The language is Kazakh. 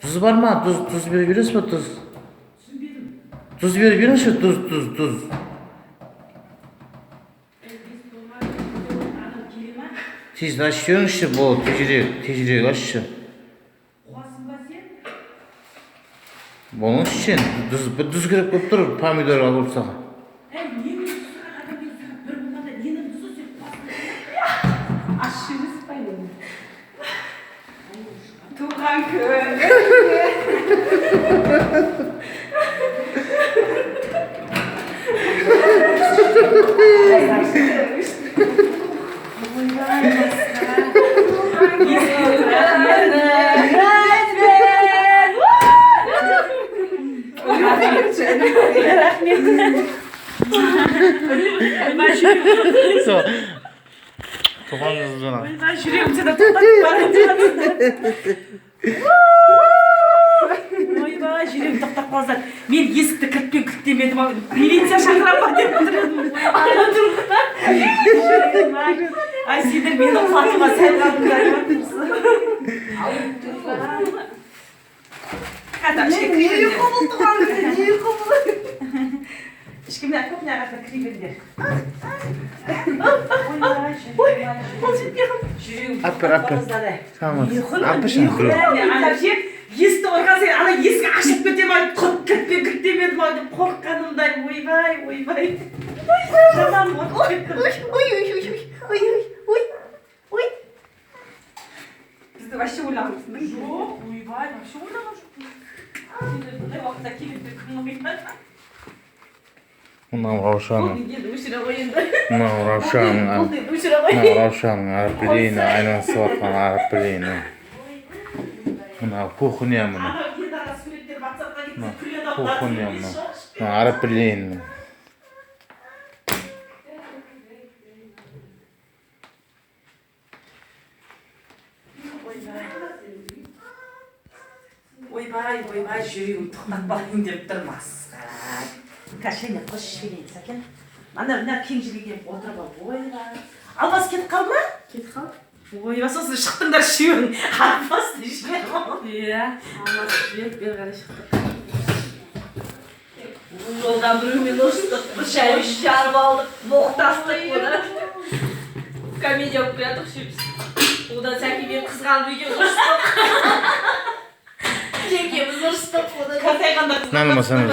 Tuz var mı? Tuz verip yürüyorsun mu tuz? Tuz verip yürüyorsun tuz. Siz aşıyorsun işte bu tecrübe aşıyor. Bunun için tuz gerek durur pomidor alırsak. Tuğhan köy. Topan hızlına. Ben şuraya bir tane Oyba, жүрегім тоқтап қалса, мен есікті кілт демедім, милиция шақырам ба деп отырдым. Ай, сендер мені құлатуға сәл қалдыңдар. Ешкімде көп не арасында кіре беріңдер. Ол жетпей қалды. Жүрегім тоқтап қалса. Tamam. Apışın. Есікті қойған сен ана есік ашып кетем ай кілт демедім ау деп қорыққанымдай ойбай жаман қорқып кеттім. Ой. Бізді вообще ойлағансың ба? Жоқ, ойбай, вообще ойлаған жоқпын. Сендер бұндай уақытта келіңдер кім ойнайды? Мынау Раушан. Бұл енді өшіре ғой енді. Мынау Раушан. Бұл енді өшіре ғой. Мынау Раушанның арпелейні айналысып жатқан арпелейні. Мынау кухня мына. Кухня мына. Арпелейні. Ойбай, жүрегім тоқтап қалайын деп тұр масқара. Кәшене қош шелейін сәкен. Мына кең жерге келіп отырып ал. Ойбай. Алмас кетіп қалды ма? Кетіп қалды. Ойбай, сосын шықтыңдар үшеуің. Алмасты жібер ғой. Иә, Алмасты жіберіп бері қарай шықтық. Жолдан біреумен ұрыстық, бір шай жарып алдық, боқтастық бұны. Комедия болып келатық үшеуміз. Одан сәкемен қызғанып үйге ұрыстық. Жеңгеміз ұрыстық. Нанымасаңыз,